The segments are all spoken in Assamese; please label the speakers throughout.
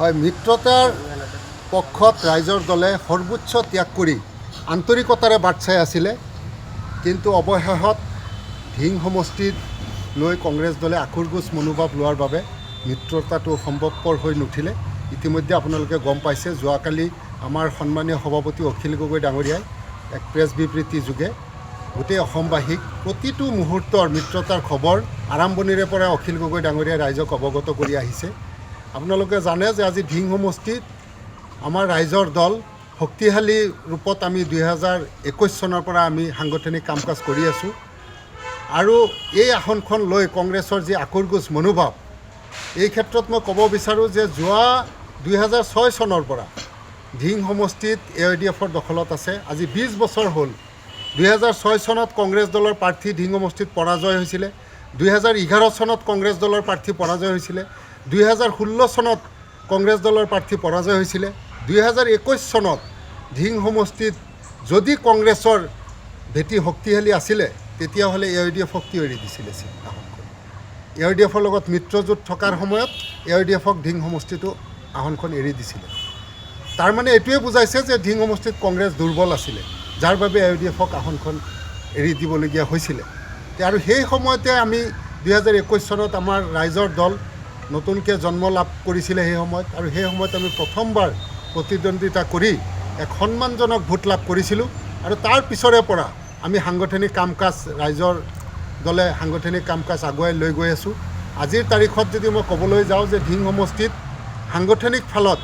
Speaker 1: হয় মিত্ৰতাৰ পক্ষত ৰাইজৰ দলে সৰ্বোচ্চ ত্যাগ কৰি আন্তৰিকতাৰে বাট চাই আছিলে, কিন্তু অৱশেষত ধিং সমষ্টিত লৈ কংগ্ৰেছ দলে আখুৰগোজ মনোভাৱ লোৱাৰ বাবে মিত্ৰতাটো সম্ভৱপৰ হৈ নুঠিলে। ইতিমধ্যে আপোনালোকে গম পাইছে, যোৱাকালি আমাৰ সন্মানীয় সভাপতি অখিল গগৈ ডাঙৰীয়াই এক প্ৰেছ বিবৃতি যোগে গোটেই অসমবাসীক প্ৰতিটো মুহূৰ্তৰ মিত্ৰতাৰ খবৰ আৰম্ভণিৰে পৰা অখিল গগৈ ডাঙৰীয়াই ৰাইজক অৱগত কৰি আহিছে। আপোনালোকে জানে যে আজি ধিং সমষ্টিত আমাৰ ৰাইজৰ দল শক্তিশালী ৰূপত আমি 2021 চনৰ পৰা আমি সাংগঠনিক কাম কাজ কৰি আছোঁ, আৰু এই আসনখন লৈ কংগ্ৰেছৰ যি আকুৰগোজ মনোভাৱ, এই ক্ষেত্ৰত মই ক'ব বিচাৰোঁ যে যোৱা 2006 চনৰ পৰা ধিং সমষ্টিত AIDFৰ দখলত আছে। আজি 20 বছৰ হ'ল। 2006 চনত কংগ্ৰেছ দলৰ প্ৰাৰ্থী ধিং সমষ্টিত পৰাজয় হৈছিলে, 2011 চনত কংগ্ৰেছ দলৰ প্ৰাৰ্থী পৰাজয় হৈছিলে, 2016 চনত কংগ্ৰেছ দলৰ প্ৰাৰ্থী পৰাজয় হৈছিলে, 2021 চনত ধিং সমষ্টিত যদি কংগ্ৰেছৰ ভেটি শক্তিশালী আছিলে তেতিয়াহ'লে AIDFক কিয় এৰি দিছিলে আসনখন? AIDFৰ লগত মিত্ৰজোঁট থকাৰ সময়ত AIDFক ধিং সমষ্টিটো আসনখন এৰি দিছিলে। তাৰমানে এইটোৱে বুজাইছে যে ধিং সমষ্টিত কংগ্ৰেছ দুৰ্বল আছিলে, যাৰ বাবে AIDFক আসনখন এৰি দিবলগীয়া হৈছিলে। আৰু সেই সময়তে আমি 2021 চনত আমাৰ ৰাইজৰ দল নতুনকৈ জন্ম লাভ কৰিছিলে সেই সময়ত, আৰু সেই সময়ত আমি প্ৰথমবাৰ প্ৰতিদ্বন্দ্বিতা কৰি এক সন্মানজনক ভোট লাভ কৰিছিলোঁ, আৰু তাৰ পিছৰে পৰা আমি সাংগঠনিক কাম কাজ ৰাইজৰ দলে সাংগঠনিক কাম কাজ আগুৱাই লৈ গৈ আছোঁ। আজিৰ তাৰিখত যদি মই ক'বলৈ যাওঁ যে ধিং সমষ্টিত সাংগঠনিক ফালত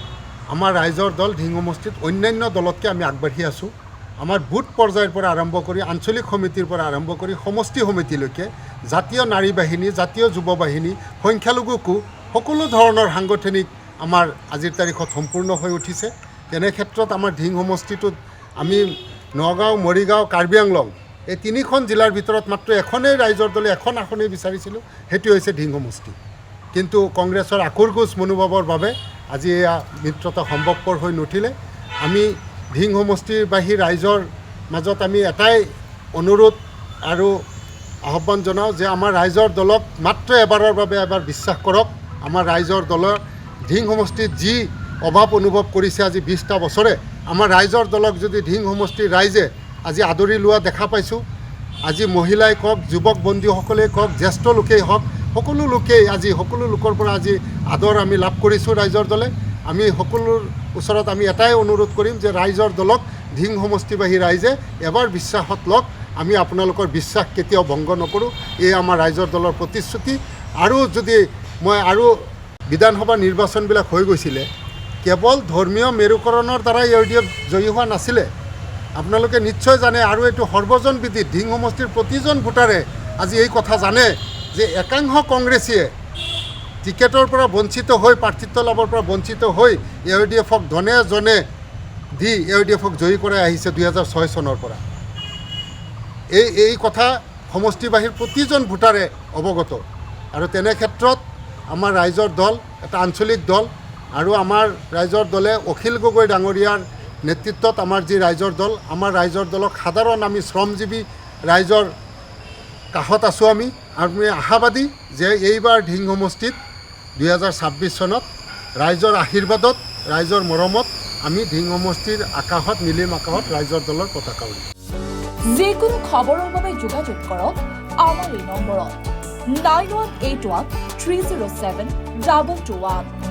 Speaker 1: আমাৰ ৰাইজৰ দল ধিং সমষ্টিত অন্যান্য দলতকৈ আমি আগবাঢ়ি আছোঁ। আমাৰ বুথ পৰ্যায়ৰ পৰা আৰম্ভ কৰি আঞ্চলিক সমিতিৰ পৰা আৰম্ভ কৰি সমষ্টি সমিতিলৈকে জাতীয় নাৰী বাহিনী, জাতীয় যুৱ বাহিনী, সংখ্যালঘুকো সকলো ধৰণৰ সাংগঠনিক আমাৰ আজিৰ তাৰিখত সম্পূৰ্ণ হৈ উঠিছে। তেনে ক্ষেত্ৰত আমাৰ ধিং সমষ্টিটোত আমি নগাঁও, মৰিগাঁও, কাৰ্বি আংলং এই তিনিখন জিলাৰ ভিতৰত মাত্ৰ এখনেই ৰাইজৰ দলে এখন আসনেই বিচাৰিছিলোঁ, সেইটো হৈছে ধিং সমষ্টি। কিন্তু কংগ্ৰেছৰ আকুৰগোজ মনোভাৱৰ বাবে আজি এয়া মিত্ৰতা সম্ভৱপৰ হৈ নুঠিলে। আমি ধিং সমষ্টিবাসী ৰাইজৰ মাজত আমি এটাই অনুৰোধ আৰু আহ্বান জনাওঁ যে আমাৰ ৰাইজৰ দলক মাত্ৰ এবাৰৰ বাবে এবাৰ বিশ্বাস কৰক। আমাৰ ৰাইজৰ দলৰ ধিং সমষ্টিত যি অভাৱ অনুভৱ কৰিছে আজি 20টা বছৰে, আমাৰ ৰাইজৰ দলক যদি ধিং সমষ্টিৰ ৰাইজে আজি আদৰি লোৱা দেখা পাইছোঁ। আজি মহিলাই কওক, যুৱক বন্ধুসকলেই কওক, জ্যেষ্ঠ লোকেই হওক, সকলো লোকেই আজি সকলো লোকৰ পৰা আজি আদৰ আমি লাভ কৰিছোঁ ৰাইজৰ দলে। আমি সকলোৰ ওচৰত আমি এটাই অনুৰোধ কৰিম যে ৰাইজৰ দলক ধিং সমষ্টিবাসী ৰাইজে এবাৰ বিশ্বাসত লওক। আমি আপোনালোকৰ বিশ্বাস কেতিয়াও ভংগ নকৰোঁ, এই আমাৰ ৰাইজৰ দলৰ প্ৰতিশ্ৰুতি। আৰু যদি আৰু বিধানসভা নিৰ্বাচনবিলাক হৈ গৈছিলে, কেৱল ধৰ্মীয় মেৰুকৰণৰ দ্বাৰাই AIDF জয়ী হোৱা নাছিলে। আপোনালোকে নিশ্চয় জানে, আৰু এইটো সৰ্বজন বিদিত, ধিং সমষ্টিৰ প্ৰতিজন ভোটাৰে আজি এই কথা জানে যে একাংশ কংগ্ৰেছীয়ে টিকেটৰ পৰা বঞ্চিত হৈ, প্ৰাৰ্থিত্ব লাভৰ পৰা বঞ্চিত হৈ AIDFক ধনে জনে দি AIDFক জয়ী কৰাই আহিছে 2006 চনৰ পৰা। এই কথা সমষ্টিবাসীৰ প্ৰতিজন ভোটাৰে অৱগত। আৰু তেনে ক্ষেত্ৰত আমাৰ ৰাইজৰ দল এটা আঞ্চলিক দল, আৰু আমাৰ ৰাইজৰ দলে অখিল গগৈ ডাঙৰীয়াৰ নেতৃত্বত আমাৰ যি ৰাইজৰ দল, আমাৰ ৰাইজৰ দলক সাধাৰণ আমি শ্ৰমজীৱী ৰাইজৰ কাষত আছোঁ। আমি আশাবাদী যে এইবাৰ ধিং সমষ্টিত 2026 চনত ৰাইজৰ আশীৰ্বাদত, ৰাইজৰ মৰমত আমি ধিং সমষ্টিৰ আকাশত, নীলিম আকাশত ৰাইজৰ দলৰ পতাকা উৰিম।
Speaker 2: যিকোনো খবৰৰ বাবে যোগাযোগ কৰক আমাৰ এই নম্বৰত 9181 307 2221।